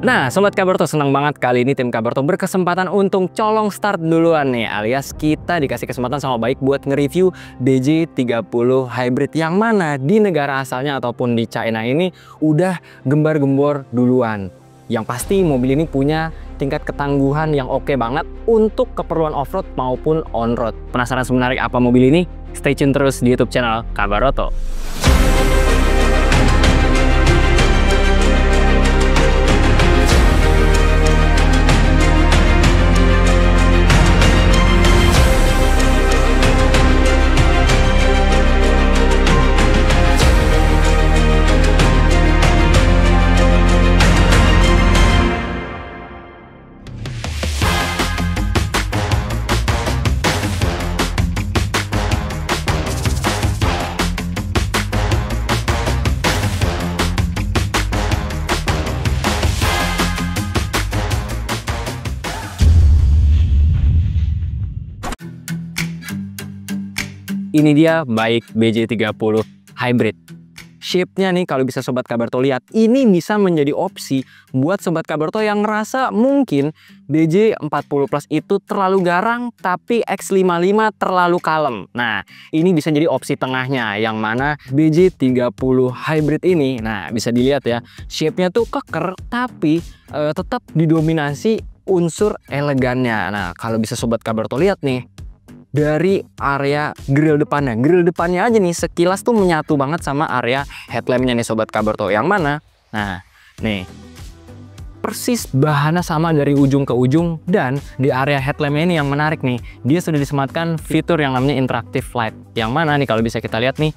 Nah, Sobat Kabarto, senang banget kali ini tim Kabarto berkesempatan untuk colong start duluan nih, alias kita dikasih kesempatan sama Baik buat nge-review BJ30 Hybrid yang mana di negara asalnya ataupun di China ini udah gembar-gembor duluan. Yang pasti mobil ini punya tingkat ketangguhan yang oke banget untuk keperluan off-road maupun on-road. Penasaran semenarik apa mobil ini? Stay tune terus di YouTube channel Kabaroto. Ini dia Baik BJ30 Hybrid. Shape-nya nih kalau bisa Sobat Kabarto lihat, ini bisa menjadi opsi buat Sobat Kabarto yang ngerasa mungkin BJ40 Plus itu terlalu garang tapi X55 terlalu kalem. Nah, ini bisa jadi opsi tengahnya yang mana BJ30 Hybrid ini, nah bisa dilihat ya, shape-nya tuh keker tapi tetap didominasi unsur elegannya. Nah, kalau bisa Sobat Kabarto lihat nih, dari area grill depannya aja nih sekilas tuh menyatu banget sama area headlampnya nih Sobat Kabarto. Yang mana? Nah, nih persis bahannya sama dari ujung ke ujung, dan di area headlampnya ini yang menarik nih, dia sudah disematkan fitur yang namanya interactive light. Yang mana nih kalau bisa kita lihat nih,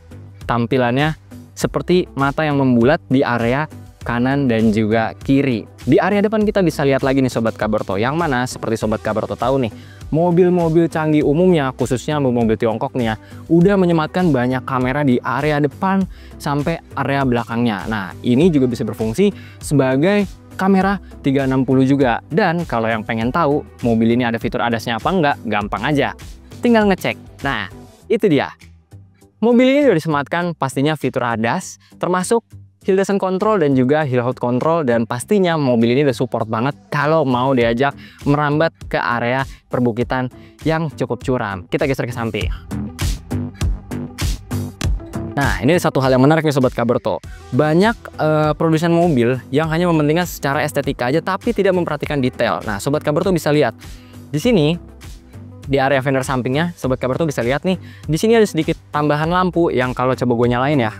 tampilannya seperti mata yang membulat di area kanan dan juga kiri. Di area depan kita bisa lihat lagi nih Sobat Kabarto, yang mana seperti Sobat Kabarto tahu nih, mobil-mobil canggih umumnya, khususnya mobil Tiongkok nih ya, udah menyematkan banyak kamera di area depan sampai area belakangnya. Nah, ini juga bisa berfungsi sebagai kamera 360 juga. Dan kalau yang pengen tahu mobil ini ada fitur ADAS-nya apa enggak, gampang aja, tinggal ngecek. Nah, itu dia. Mobil ini udah disematkan pastinya fitur ADAS, termasuk hill descent control dan juga hill hold control, dan pastinya mobil ini udah support banget kalau mau diajak merambat ke area perbukitan yang cukup curam. Kita geser ke samping. Nah, ini satu hal yang menarik nih Sobat Kabarto. Banyak produsen mobil yang hanya mementingkan secara estetika aja tapi tidak memperhatikan detail. Nah, Sobat Kabarto bisa lihat di sini, di area fender sampingnya, Sobat Kabarto bisa lihat nih, di sini ada sedikit tambahan lampu yang kalau coba gue nyalain ya,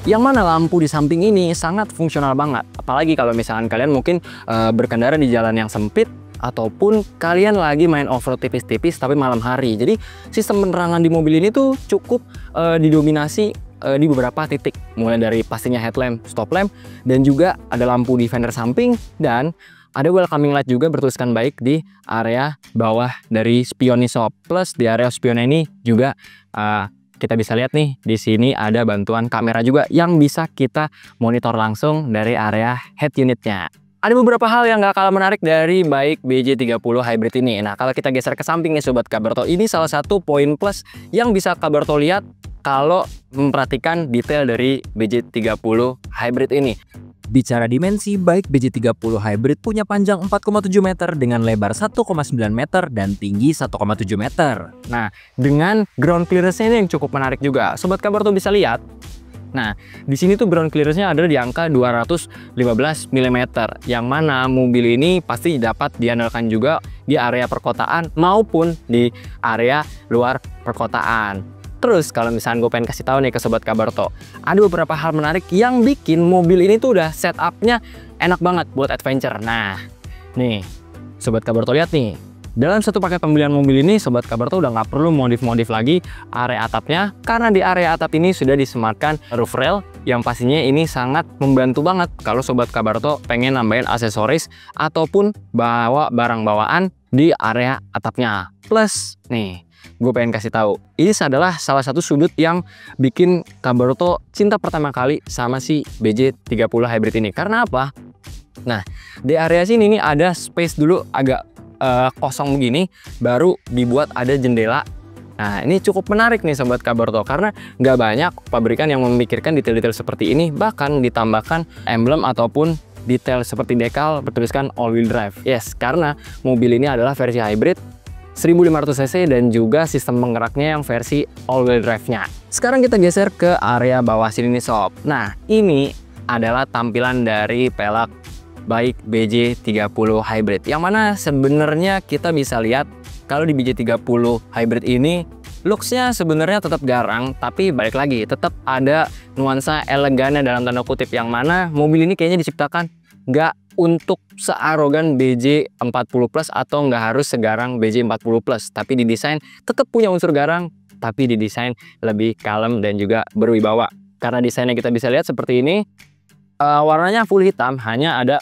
yang mana lampu di samping ini sangat fungsional banget. Apalagi kalau misalkan kalian mungkin berkendara di jalan yang sempit, ataupun kalian lagi main off-road tipis-tipis tapi malam hari. Jadi sistem penerangan di mobil ini tuh cukup didominasi di beberapa titik. Mulai dari pastinya headlamp, stop lamp, dan juga ada lampu di fender samping, dan ada welcoming light juga bertuliskan Baik di area bawah dari spion shop. Plus di area spionnya ini juga kita bisa lihat nih, di sini ada bantuan kamera juga yang bisa kita monitor langsung dari area head unitnya. Ada beberapa hal yang gak kalah menarik dari Baik BJ30 Hybrid ini. Nah, kalau kita geser ke samping nih Sobat Kabarto, ini salah satu poin plus yang bisa Kabarto lihat kalau memperhatikan detail dari BJ30 Hybrid ini. Bicara dimensi, Baik BJ30 Hybrid punya panjang 4,7 meter dengan lebar 1,9 meter dan tinggi 1,7 meter. Nah, dengan ground clearance-nya ini yang cukup menarik juga. Sobat Kabarto bisa lihat. Nah, di sini tuh ground clearance-nya ada di angka 215 mm, yang mana mobil ini pasti dapat diandalkan juga di area perkotaan maupun di area luar perkotaan. Terus kalau misalnya gue pengen kasih tahu nih ke Sobat Kabarto, ada beberapa hal menarik yang bikin mobil ini tuh udah setupnya enak banget buat adventure. Nah, nih Sobat Kabarto lihat nih, dalam satu paket pembelian mobil ini Sobat Kabarto udah nggak perlu modif-modif lagi area atapnya, karena di area atap ini sudah disematkan roof rail yang pastinya ini sangat membantu banget kalau Sobat Kabarto pengen nambahin aksesoris ataupun bawa barang bawaan di area atapnya. Plus nih, gue pengen kasih tahu, ini adalah salah satu sudut yang bikin Kabarto cinta pertama kali sama si BJ30 Hybrid ini. Karena apa? Nah, di area sini nih ada space dulu agak kosong begini, baru dibuat ada jendela Nah, ini cukup menarik nih Sobat Kabarto, karena nggak banyak pabrikan yang memikirkan detail-detail seperti ini, bahkan ditambahkan emblem ataupun detail seperti dekal bertuliskan all-wheel drive. Yes, karena mobil ini adalah versi hybrid 1500 cc dan juga sistem penggeraknya yang versi all-wheel drive-nya. Sekarang kita geser ke area bawah sini nih Sob. Nah, ini adalah tampilan dari pelek baik BJ30 Hybrid, yang mana sebenarnya kita bisa lihat kalau di BJ30 Hybrid ini looks-nya sebenarnya tetap garang, tapi balik lagi tetap ada nuansa elegannya dalam tanda kutip, yang mana mobil ini kayaknya diciptakan nggak untuk searogan BJ40 Plus atau nggak harus segarang BJ40 Plus, tapi didesain tetap punya unsur garang, tapi didesain lebih kalem dan juga berwibawa. Karena desainnya kita bisa lihat seperti ini, warnanya full hitam, hanya ada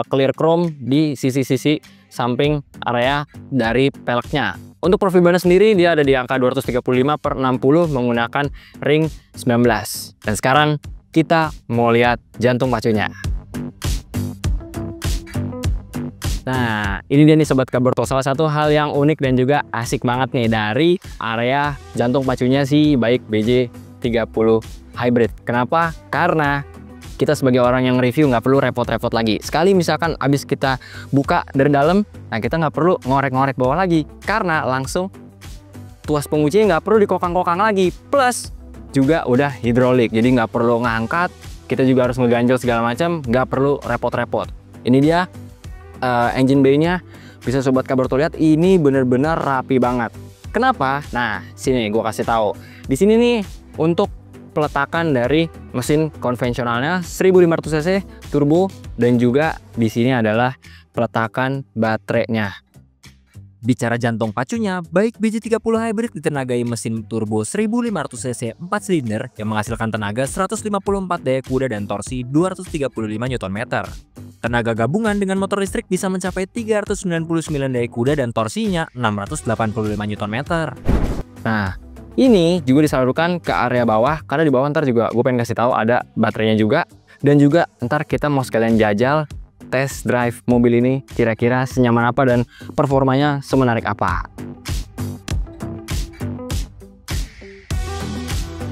clear chrome di sisi-sisi samping area dari peleknya. Untuk profil bannya sendiri dia ada di angka 235/60 menggunakan ring 19. Dan sekarang kita mau lihat jantung pacunya. Nah, ini dia nih Sobat Kabarto, salah satu hal yang unik dan juga asik banget nih dari area jantung pacunya si baik BJ30 Hybrid. Kenapa? Karena kita sebagai orang yang review nggak perlu repot-repot lagi. Sekali misalkan abis kita buka dari dalam, nah kita nggak perlu ngorek-ngorek bawah lagi, karena langsung tuas penguncinya nggak perlu dikokang-kokang lagi. Plus juga udah hidrolik, jadi nggak perlu ngangkat, kita juga harus ngeganjel segala macam, nggak perlu repot-repot. Ini dia engine bay-nya, bisa Sobat Kabarto lihat ini bener-bener rapi banget. Kenapa? Nah, sini gue kasih tahu. Di sini nih untuk peletakan dari mesin konvensionalnya 1500 cc turbo, dan juga di sini adalah peletakan baterainya. Bicara jantung pacunya, baik BJ30 Hybrid ditenagai mesin turbo 1500 cc 4 silinder yang menghasilkan tenaga 154 daya kuda dan torsi 235 Nm. Tenaga gabungan dengan motor listrik bisa mencapai 399 daya kuda dan torsinya 685 Nm. Nah, ini juga disalurkan ke area bawah, karena di bawah ntar juga gue pengen kasih tahu ada baterainya juga, dan juga ntar kita mau sekalian jajal test drive mobil ini kira-kira senyaman apa dan performanya semenarik apa.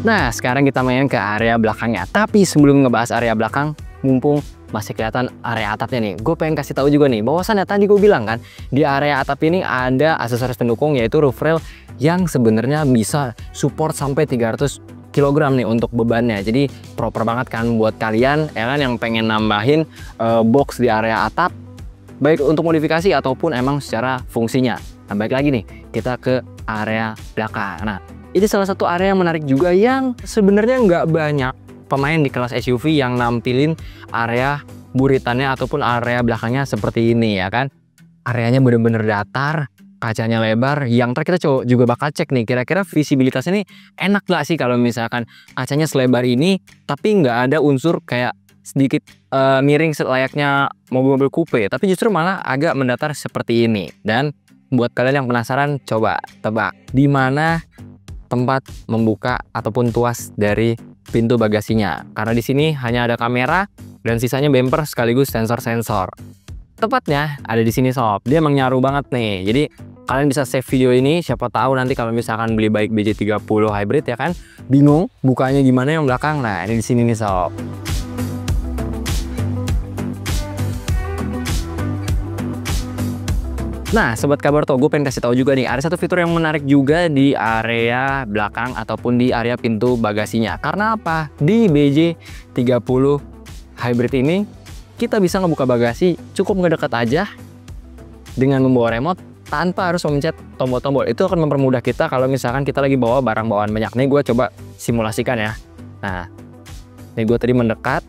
Nah, sekarang kita main ke area belakangnya. Tapi sebelum ngebahas area belakang, mumpung masih kelihatan area atapnya nih, gue pengen kasih tahu juga nih bahwasannya tadi gue bilang kan, di area atap ini ada aksesoris pendukung yaitu roof rail yang sebenarnya bisa support sampai 300 kg nih untuk bebannya. Jadi proper banget kan buat kalian ya kan yang pengen nambahin box di area atap, baik untuk modifikasi ataupun emang secara fungsinya. Nah, baik lagi nih kita ke area belakang. Nah, ini salah satu area yang menarik juga, yang sebenarnya nggak banyak pemain di kelas SUV yang nampilin area buritannya ataupun area belakangnya seperti ini ya kan. Areanya bener-bener datar, kacanya lebar, yang ntar kita juga bakal cek nih kira-kira visibilitasnya nih enak gak sih kalau misalkan kacanya selebar ini tapi nggak ada unsur kayak sedikit miring selayaknya mobil-mobil coupe, tapi justru malah agak mendatar seperti ini. Dan buat kalian yang penasaran, coba tebak di mana tempat membuka ataupun tuas dari pintu bagasinya, karena di sini hanya ada kamera dan sisanya bumper sekaligus sensor-sensor. Tepatnya ada di sini Sob. Dia emang nyaru banget nih. Jadi kalian bisa save video ini, siapa tahu nanti kalau misalkan beli baik BJ30 Hybrid ya kan, bingung bukanya gimana yang belakang. Nah, ini di sini nih Sob. Nah, Sobat Kabarto, gue pengen kasih tahu juga nih, ada satu fitur yang menarik juga di area belakang ataupun di area pintu bagasinya. Karena apa? Di BJ30 Hybrid ini kita bisa ngebuka bagasi cukup ngedekat aja dengan membawa remote tanpa harus memencet tombol-tombol. Itu akan mempermudah kita kalau misalkan kita lagi bawa barang bawaan banyak. Nih gue coba simulasikan ya. Nah, nih gue tadi mendekat,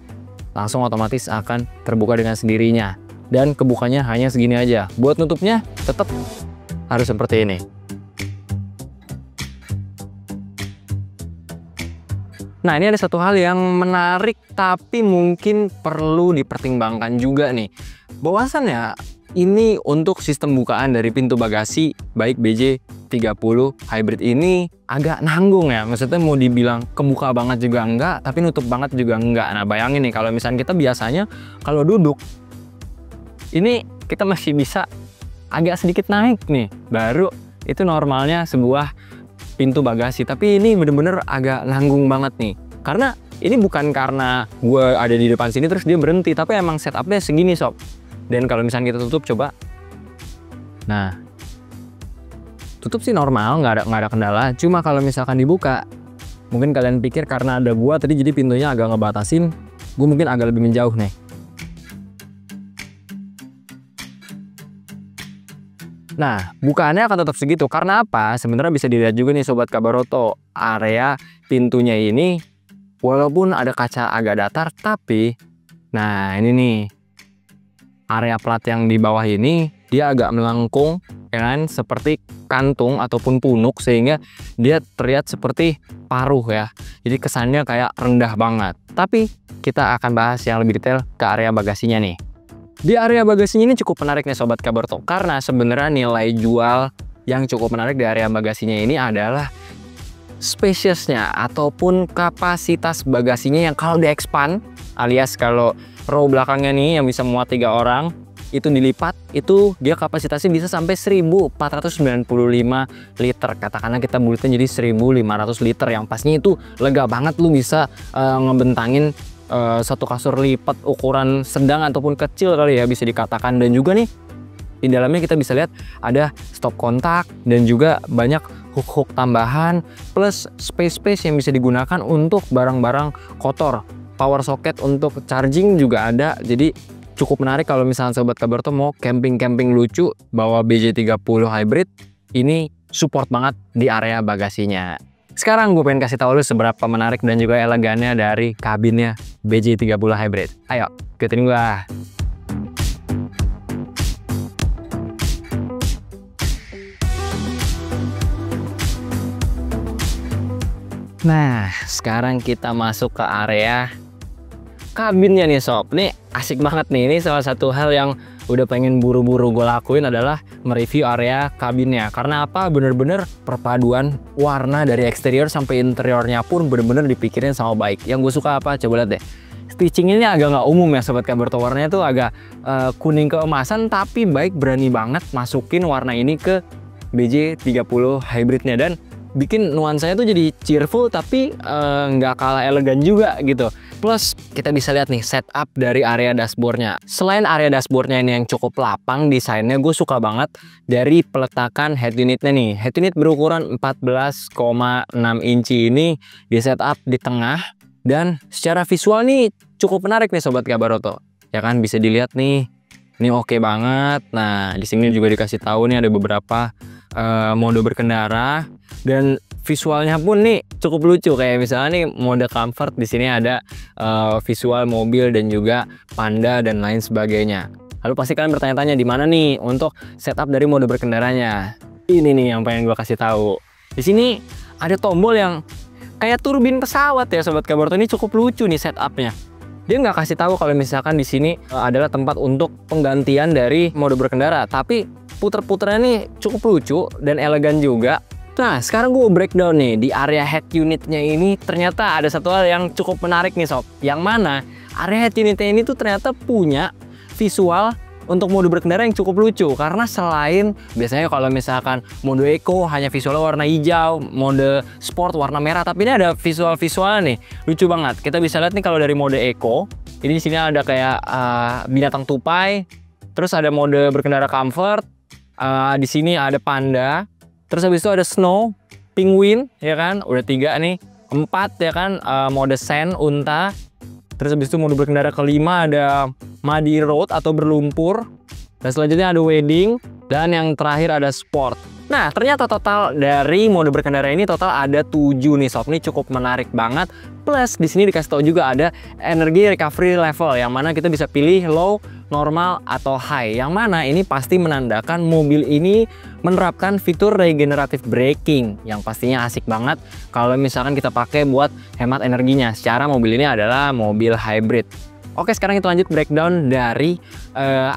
langsung otomatis akan terbuka dengan sendirinya. Dan kebukanya hanya segini aja. Buat nutupnya tetap harus seperti ini. Nah, ini ada satu hal yang menarik tapi mungkin perlu dipertimbangkan juga nih. Bahwasannya ini untuk sistem bukaan dari pintu bagasi baik BJ30 Hybrid ini agak nanggung ya. Maksudnya mau dibilang kebuka banget juga enggak, tapi nutup banget juga enggak. Nah, bayangin nih kalau misalnya kita biasanya kalau duduk ini kita masih bisa agak sedikit naik nih, baru itu normalnya sebuah pintu bagasi. Tapi ini bener-bener agak nanggung banget nih. Karena ini bukan karena gue ada di depan sini terus dia berhenti, tapi emang setupnya segini sob. Dan kalau misalnya kita tutup coba, nah tutup sih normal, nggak ada kendala. Cuma kalau misalkan dibuka, mungkin kalian pikir karena ada gua tadi jadi pintunya agak ngebatasin, gue mungkin agak lebih menjauh nih. Nah, bukaannya akan tetap segitu. Karena apa? Sebenarnya bisa dilihat juga nih Sobat Kabaroto, area pintunya ini walaupun ada kaca agak datar, tapi nah ini nih, area plat yang di bawah ini dia agak melengkung, ya kan, seperti kantung ataupun punuk, sehingga dia terlihat seperti paruh ya. Jadi kesannya kayak rendah banget. Tapi kita akan bahas yang lebih detail ke area bagasinya nih. Di area bagasinya ini cukup menarik nih Sobat Kabaroto, karena sebenarnya nilai jual yang cukup menarik di area bagasinya ini adalah spaciousnya ataupun kapasitas bagasinya yang kalau di-expand, alias kalau row belakangnya nih yang bisa muat 3 orang, itu dilipat, itu dia kapasitasnya bisa sampai 1495 liter. Katakanlah kita bulletin jadi 1500 liter, yang pastinya itu lega banget, lu bisa ngebentangin satu kasur lipat ukuran sedang ataupun kecil kali ya bisa dikatakan. Dan juga nih di dalamnya kita bisa lihat ada stop kontak dan juga banyak hook-hook tambahan, plus space yang bisa digunakan untuk barang-barang kotor. Power socket untuk charging juga ada. Jadi cukup menarik kalau misalnya Sobat Kabaroto mau camping-camping lucu bawa BJ30 Hybrid, ini support banget di area bagasinya. Sekarang gue pengen kasih tahu lu seberapa menarik dan juga elegannya dari kabinnya BJ30 Hybrid. Ayo, ikutin gue. Nah, sekarang kita masuk ke area kabinnya nih sob. Nih asik banget nih. Ini salah satu hal yang udah pengen buru-buru gue lakuin adalah mereview area kabinnya. Karena apa? Bener-bener perpaduan warna dari eksterior sampai interiornya pun bener-bener dipikirin sama baik. Yang gue suka apa? Coba lihat deh. Stitching ini agak nggak umum ya Sobat Kabaroto. Warnanya tuh agak kuning keemasan, tapi baik berani banget masukin warna ini ke BJ30 Hybridnya. Dan bikin nuansanya tuh jadi cheerful tapi nggak kalah elegan juga gitu. Plus kita bisa lihat nih setup dari area dashboardnya. Selain area dashboardnya ini yang cukup lapang desainnya, gue suka banget dari peletakan head unitnya nih. Head unit berukuran 14,6 inci ini di setup di tengah, dan secara visual nih cukup menarik nih Sobat Kabaroto. Ya kan, bisa dilihat nih, ini oke banget. Nah di sini juga dikasih tahu nih ada beberapa mode berkendara, dan visualnya pun nih cukup lucu. Kayak misalnya nih mode comfort, di sini ada visual mobil dan juga panda dan lain sebagainya. Lalu pasti kalian bertanya-tanya di mana nih untuk setup dari mode berkendaranya. Ini nih yang pengen gue kasih tahu. Di sini ada tombol yang kayak turbin pesawat ya Sobat Kabaroto. Ini cukup lucu nih setupnya. Dia nggak kasih tahu kalau misalkan di sini adalah tempat untuk penggantian dari mode berkendara, tapi puter-puternya nih cukup lucu dan elegan juga. Nah sekarang gue breakdown nih di area head unitnya ini. Ternyata ada satu hal yang cukup menarik nih sob, yang mana area head unitnya ini tuh ternyata punya visual untuk mode berkendara yang cukup lucu. Karena selain biasanya kalau misalkan mode eco hanya visualnya warna hijau, mode sport warna merah, tapi ini ada visual-visualnya nih lucu banget. Kita bisa lihat nih kalau dari mode eco ini di sini ada kayak binatang tupai, terus ada mode berkendara comfort, di sini ada panda, terus habis itu ada snow, penguin, ya kan, udah 3 nih, 4 ya kan, mode sand, unta. Terus habis itu mode berkendara kelima ada muddy road atau berlumpur. Dan selanjutnya ada wedding. Dan yang terakhir ada sport. Nah ternyata total dari mode berkendara ini total ada 7 nih sob. Ini cukup menarik banget. Plus di sini dikasih tahu juga ada energi recovery level, yang mana kita bisa pilih low, normal, atau high. Yang mana ini pasti menandakan mobil ini menerapkan fitur regenerative braking, yang pastinya asik banget kalau misalkan kita pakai buat hemat energinya. Secara mobil ini adalah mobil hybrid. Oke, sekarang kita lanjut breakdown dari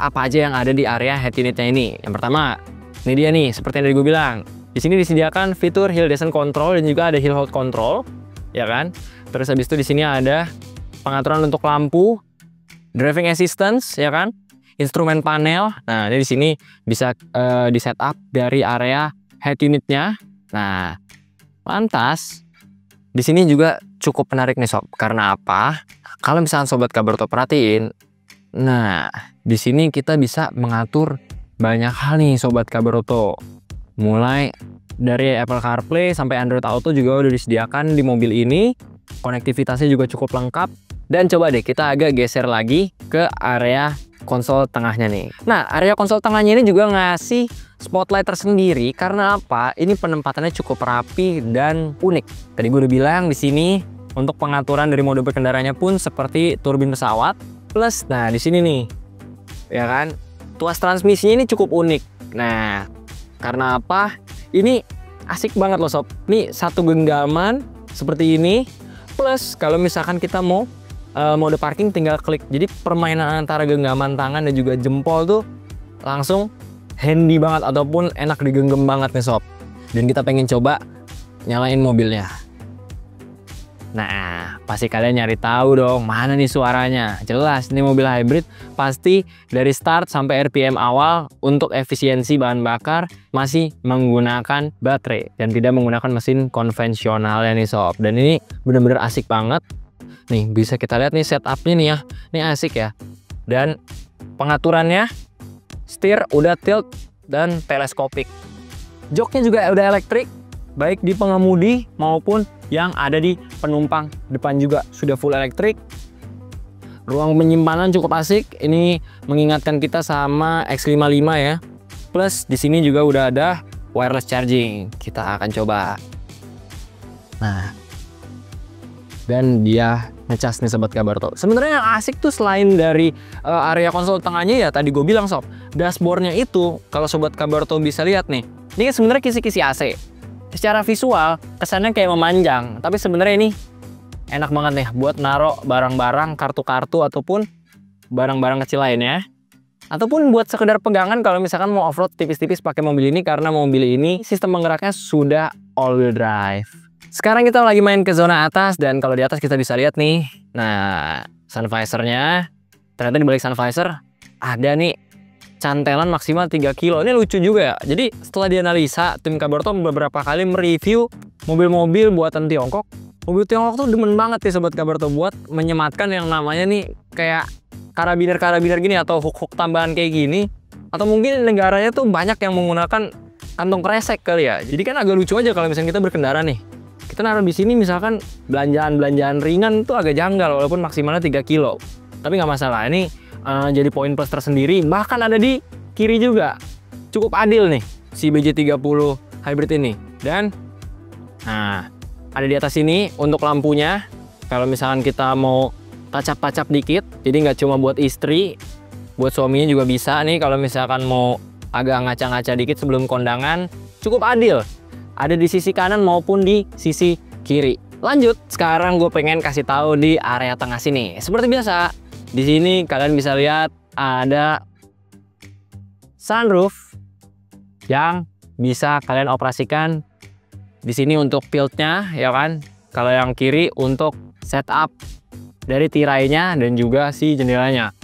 apa aja yang ada di area head unitnya ini. Yang pertama, ini dia nih, seperti yang tadi gue bilang. Di sini disediakan fitur hill descent control dan juga ada hill hold control, ya kan? Terus habis itu di sini ada pengaturan untuk lampu, driving assistance, ya kan? Instrumen panel. Nah, ini di sini bisa di setup dari area head unitnya. Nah, Lantas, di sini juga cukup menarik nih sob. Karena apa? Kalau misalnya sobat Kabarto perhatiin, nah di sini kita bisa mengatur banyak hal nih sobat Kabarto. Mulai dari Apple CarPlay sampai Android Auto juga udah disediakan di mobil ini. Konektivitasnya juga cukup lengkap. Dan coba deh kita agak geser lagi ke area konsol tengahnya nih. Nah, area konsol tengahnya ini juga ngasih spotlight tersendiri karena apa? Ini penempatannya cukup rapi dan unik. Tadi gue udah bilang di sini untuk pengaturan dari mode berkendaranya pun seperti turbin pesawat. Plus, nah di sini nih, ya kan? Tuas transmisinya ini cukup unik. Nah, karena apa? Ini asik banget loh sob. Nih satu genggaman seperti ini. Plus, kalau misalkan kita mau mode parking tinggal klik. Jadi permainan antara genggaman tangan dan juga jempol tuh langsung handy banget ataupun enak digenggam banget nih sob. Dan kita pengen coba nyalain mobilnya. Nah, pasti kalian nyari tahu dong mana nih suaranya. Jelas ini mobil hybrid pasti dari start sampai RPM awal untuk efisiensi bahan bakar masih menggunakan baterai dan tidak menggunakan mesin konvensional ya nih sob. Dan ini bener-bener asik banget. Nih bisa kita lihat nih setupnya nih ya. Ini asik ya. Dan pengaturannya setir udah tilt dan teleskopik. Joknya juga udah elektrik, baik di pengemudi maupun yang ada di penumpang depan juga sudah full elektrik. Ruang penyimpanan cukup asik. Ini mengingatkan kita sama X55 ya. Plus di sini juga udah ada wireless charging. Kita akan coba. Nah, dan dia ngecas nih sobat Kabarto. Sebenarnya yang asik tuh selain dari area konsol tengahnya ya tadi gue bilang sob, dashboardnya itu kalau sobat Kabarto bisa lihat nih, ini kan sebenarnya kisi-kisi AC. Secara visual kesannya kayak memanjang, tapi sebenarnya ini enak banget nih buat naruh barang-barang, kartu-kartu ataupun barang-barang kecil lainnya. Ataupun buat sekedar pegangan kalau misalkan mau off-road tipis-tipis pakai mobil ini karena mobil ini sistem penggeraknya sudah all-wheel drive. Sekarang kita lagi main ke zona atas dan kalau di atas kita bisa lihat nih. Nah, sun visornya ternyata di balik sun visor ada nih cantelan maksimal 3 kilo. Ini lucu juga ya. Jadi setelah dianalisa, tim Kabarto beberapa kali mereview mobil-mobil buatan Tiongkok. Mobil Tiongkok tuh demen banget ya sobat Kabarto buat menyematkan yang namanya nih kayak karabiner-karabiner gini atau hook-hook tambahan kayak gini. Atau mungkin negaranya tuh banyak yang menggunakan kantong kresek kali ya. Jadi kan agak lucu aja kalau misalnya kita berkendara nih. Kita naruh di sini misalkan belanjaan-belanjaan ringan tuh agak janggal walaupun maksimalnya 3 kilo. Tapi nggak masalah, ini jadi poin plus tersendiri. Bahkan ada di kiri juga. Cukup adil nih si BJ30 hybrid ini. Dan nah, ada di atas sini untuk lampunya. Kalau misalkan kita mau tacap-tacap dikit, jadi nggak cuma buat istri, buat suaminya juga bisa nih kalau misalkan mau agak ngaca-ngaca dikit sebelum kondangan. Cukup adil. Ada di sisi kanan maupun di sisi kiri. Lanjut, sekarang gue pengen kasih tahu di area tengah sini. Seperti biasa, di sini kalian bisa lihat ada sunroof yang bisa kalian operasikan di sini untuk tiltnya, ya kan? Kalau yang kiri untuk setup dari tirainya dan juga si jendelanya.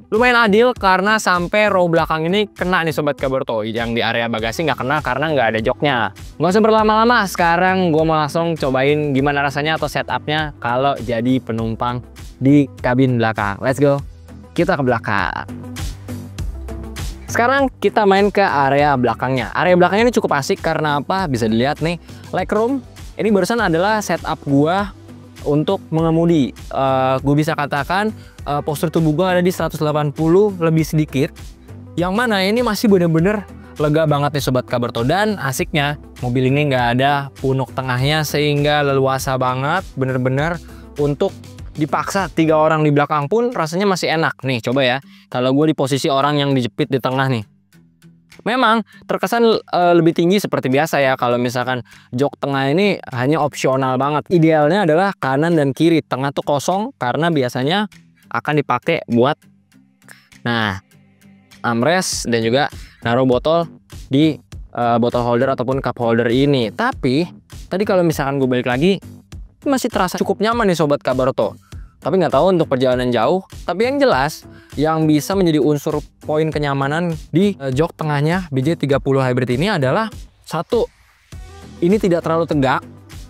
Lumayan adil karena sampai row belakang ini kena nih sobat Kabarto. Yang di area bagasi nggak kena karena nggak ada joknya. Nggak usah berlama-lama, sekarang gue mau langsung cobain gimana rasanya atau setupnya kalau jadi penumpang di kabin belakang. Let's go, kita ke belakang. Sekarang kita main ke area belakangnya. Area belakangnya ini cukup asik karena apa? Bisa dilihat nih, legroom. Ini barusan adalah setup gua untuk mengemudi. Gue bisa katakan postur tubuh gue ada di 180 lebih sedikit. Yang mana ini masih bener-bener lega banget nih sobat Kabarto. Dan asiknya mobil ini nggak ada punuk tengahnya sehingga leluasa banget. Bener-bener untuk dipaksa 3 orang di belakang pun rasanya masih enak. Nih coba ya, kalau gue di posisi orang yang dijepit di tengah nih. Memang terkesan lebih tinggi seperti biasa ya. Kalau misalkan jok tengah ini hanya opsional banget. Idealnya adalah kanan dan kiri. Tengah tuh kosong karena biasanya akan dipakai buat armrest dan juga naruh botol di botol holder ataupun cup holder ini. Tapi tadi kalau misalkan gue balik lagi masih terasa cukup nyaman nih sobat Kabarto. Tapi nggak tahu untuk perjalanan jauh. Tapi yang jelas yang bisa menjadi unsur poin kenyamanan di jok tengahnya BJ30 hybrid ini adalah satu, ini tidak terlalu tegak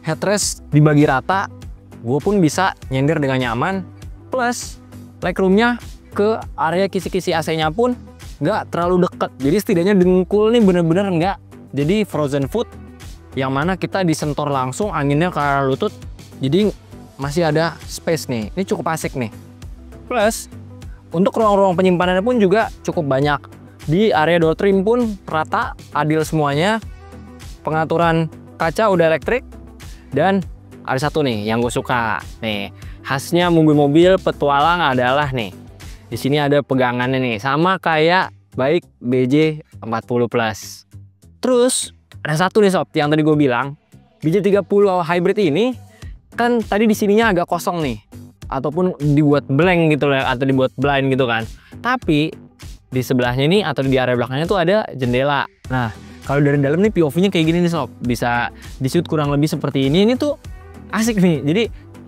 headrest dibagi rata, gue pun bisa nyender dengan nyaman. Plus legroomnya ke area kisi-kisi AC-nya pun nggak terlalu deket. Jadi setidaknya dengkul nih bener-bener nggak jadi frozen food, yang mana kita disentor langsung anginnya ke arah lutut. Jadi masih ada space nih. Ini cukup asik nih. Plus untuk ruang-ruang penyimpanannya pun juga cukup banyak. Di area door trim pun rata, adil semuanya. Pengaturan kaca udah elektrik. Dan ada satu nih yang gue suka. Nih, khasnya mobil-mobil petualang adalah nih. Di sini ada pegangannya nih, sama kayak baik BJ 40 Plus. Terus ada satu nih sob, yang tadi gue bilang, BJ 30 hybrid ini kan tadi di sininya agak kosong nih, ataupun dibuat blank gitu lah, atau dibuat blind gitu kan. Tapi di sebelahnya ini atau di area belakangnya tuh ada jendela. Nah, kalau dari dalam nih POV-nya kayak gini nih sob, bisa di-shoot kurang lebih seperti ini. Ini tuh asik nih. Jadi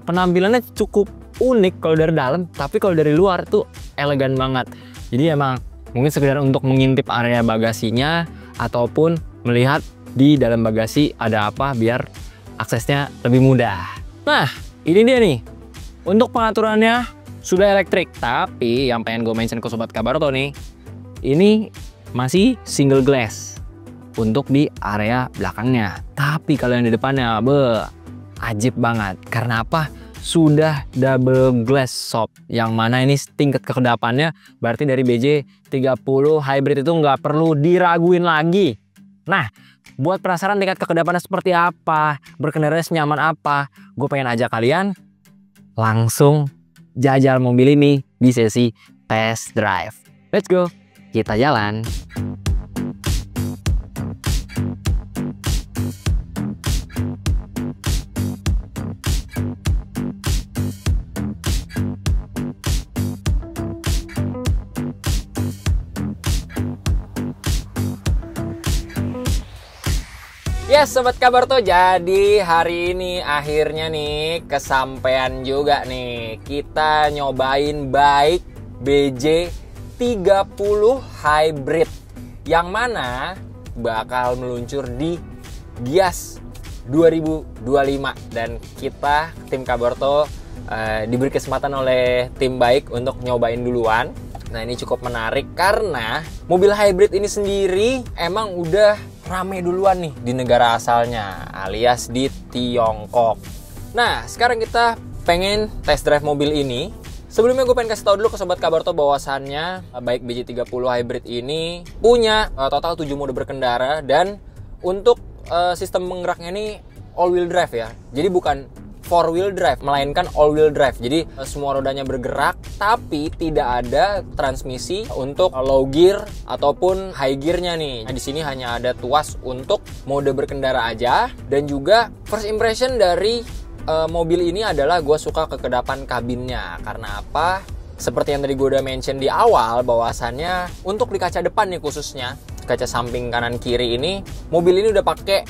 penampilannya cukup unik kalau dari dalam, tapi kalau dari luar tuh elegan banget. Jadi emang mungkin sekedar untuk mengintip area bagasinya ataupun melihat di dalam bagasi ada apa biar aksesnya lebih mudah. Nah, ini dia nih. Untuk pengaturannya sudah elektrik, tapi yang pengen gue mention ke Sobat Kabarto nih, ini masih single glass untuk di area belakangnya. Tapi kalau yang di depannya, ajib banget. Karena apa? Sudah double glass sob, yang mana ini tingkat kekedapannya berarti dari BJ 30 hybrid itu nggak perlu diraguin lagi. Nah, buat penasaran tingkat kekedapannya seperti apa, berkendara senyaman apa, gue pengen ajak kalian langsung jajal mobil ini di sesi test drive. Let's go, kita jalan. Ya Sobat Kabarto, jadi hari ini akhirnya nih kesampaian juga nih. Kita nyobain bike BJ 30 hybrid, yang mana bakal meluncur di Gias 2025. Dan kita tim Kabarto diberi kesempatan oleh tim Bike untuk nyobain duluan. Nah, ini cukup menarik karena mobil hybrid ini sendiri emang udah rame duluan nih di negara asalnya, alias di Tiongkok. Nah, sekarang kita pengen test drive mobil ini. Sebelumnya gue pengen kasih tahu dulu ke Sobat Kabarto bahwasannya baik BJ 30 hybrid ini punya total 7 mode berkendara, dan untuk sistem penggeraknya ini all wheel drive ya. Jadi bukan 4 wheel drive, melainkan all wheel drive. Jadi semua rodanya bergerak, tapi tidak ada transmisi untuk low gear ataupun high gearnya nih. Nah, di sini hanya ada tuas untuk mode berkendara aja. Dan juga first impression dari mobil ini adalah gue suka kekedapan kabinnya. Karena apa? Seperti yang tadi gue udah mention di awal, bahwasannya untuk di kaca depan nih khususnya, kaca samping kanan kiri ini, mobil ini udah pakai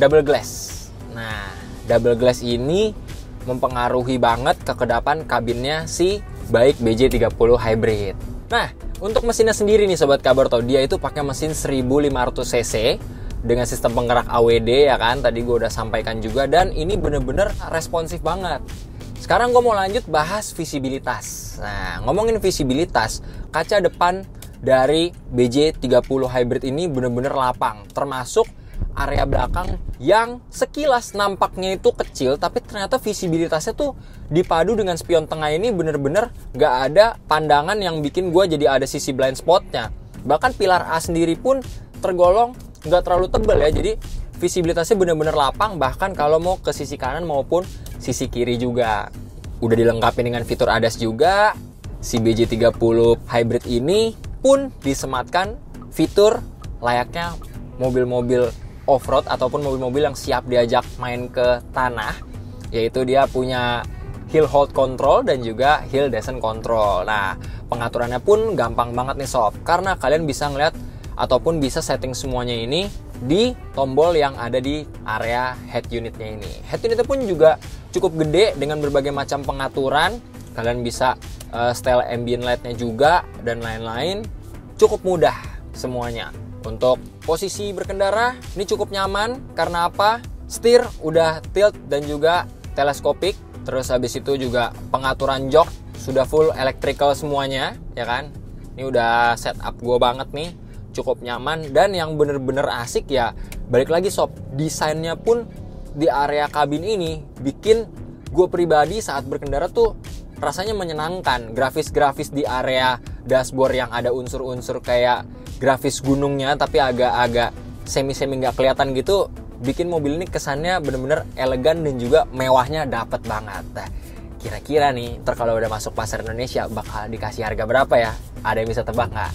double glass. Nah, double glass ini mempengaruhi banget kekedapan kabinnya si baik BJ 30 hybrid. Nah, untuk mesinnya sendiri nih Sobat Kabarto, dia itu pakai mesin 1500 cc dengan sistem penggerak AWD ya kan, tadi gue udah sampaikan juga, dan ini bener-bener responsif banget. Sekarang gue mau lanjut bahas visibilitas. Nah, ngomongin visibilitas, kaca depan dari BJ 30 hybrid ini bener-bener lapang, termasuk area belakang yang sekilas nampaknya itu kecil, tapi ternyata visibilitasnya tuh dipadu dengan spion tengah ini bener-bener gak ada pandangan yang bikin gue jadi ada sisi blind spotnya. Bahkan pilar A sendiri pun tergolong gak terlalu tebal ya, jadi visibilitasnya bener-bener lapang, bahkan kalau mau ke sisi kanan maupun sisi kiri juga. Udah dilengkapi dengan fitur ADAS juga. Si BJ 30 hybrid ini pun disematkan fitur layaknya mobil-mobil off-road ataupun mobil-mobil yang siap diajak main ke tanah, yaitu dia punya hill hold control dan juga hill descent control. Nah, pengaturannya pun gampang banget nih sob, karena kalian bisa ngeliat ataupun bisa setting semuanya ini di tombol yang ada di area head unitnya ini. Head unitnya pun juga cukup gede dengan berbagai macam pengaturan. Kalian bisa style ambient light-nya juga dan lain-lain. Cukup mudah semuanya. Untuk posisi berkendara ini cukup nyaman, karena apa? Setir udah tilt dan juga teleskopik. Terus habis itu juga pengaturan jok sudah full electrical semuanya, ya kan. Ini udah setup gue banget nih, cukup nyaman. Dan yang bener-bener asik ya, balik lagi sob, desainnya pun di area kabin ini bikin gue pribadi saat berkendara tuh rasanya menyenangkan. Grafis-grafis di area dashboard yang ada unsur-unsur kayak grafis gunungnya tapi agak-agak semi-semi nggak kelihatan gitu, bikin mobil ini kesannya bener-bener elegan dan juga mewahnya dapet banget. Nah, kira-kira nih ntar kalau udah masuk pasar Indonesia bakal dikasih harga berapa ya? Ada yang bisa tebak nggak?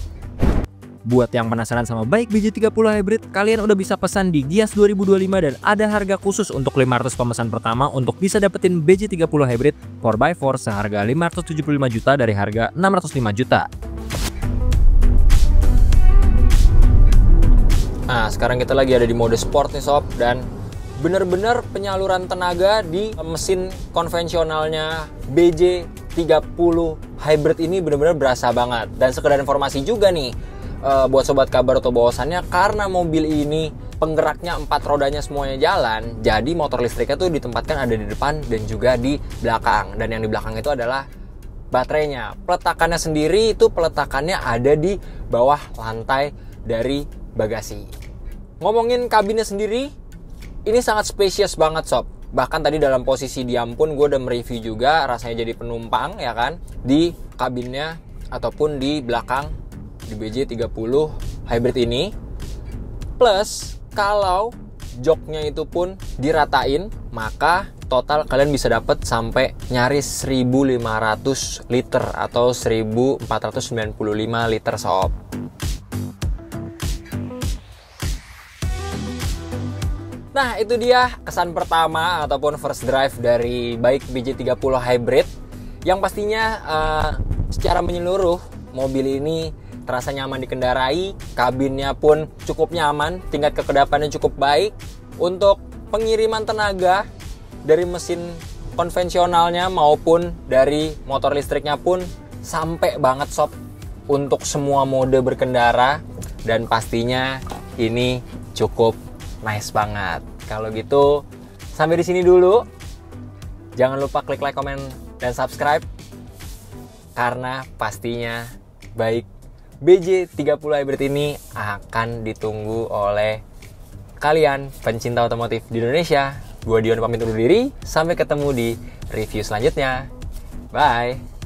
Buat yang penasaran sama bike BJ30 Hybrid, kalian udah bisa pesan di Gias 2025 dan ada harga khusus untuk 500 pemesan pertama untuk bisa dapetin BJ30 Hybrid 4x4 seharga 575 juta dari harga 605 juta. Nah, sekarang kita lagi ada di mode sport nih sob, dan bener-bener penyaluran tenaga di mesin konvensionalnya BJ30 Hybrid ini bener-bener berasa banget. Dan sekedar informasi juga nih, buat sobat kabar atau bahwasannya karena mobil ini penggeraknya 4 rodanya semuanya jalan, jadi motor listriknya tuh ditempatkan ada di depan dan juga di belakang. Dan yang di belakang itu adalah baterainya. Peletakannya sendiri itu peletakannya ada di bawah lantai dari bagasi. Ngomongin kabinnya sendiri, ini sangat spacious banget sob. Bahkan tadi dalam posisi diam pun gue udah mereview juga rasanya jadi penumpang, ya kan, di kabinnya ataupun di belakang di BJ30 Hybrid ini. Plus kalau joknya itu pun diratain, maka total kalian bisa dapat sampai nyaris 1500 liter atau 1495 liter sob. Nah, itu dia kesan pertama ataupun first drive dari bike BJ30 Hybrid, yang pastinya secara menyeluruh mobil ini terasa nyaman dikendarai, kabinnya pun cukup nyaman, tingkat kekedapannya cukup baik. Untuk pengiriman tenaga dari mesin konvensionalnya maupun dari motor listriknya pun sampai banget sob untuk semua mode berkendara, dan pastinya ini cukup nice banget. Kalau gitu sampai di sini dulu. Jangan lupa klik like, komen, dan subscribe, karena pastinya baik BJ30 Hybrid ini akan ditunggu oleh kalian pencinta otomotif di Indonesia. Gue Dion pamit undur diri, sampai ketemu di review selanjutnya. Bye.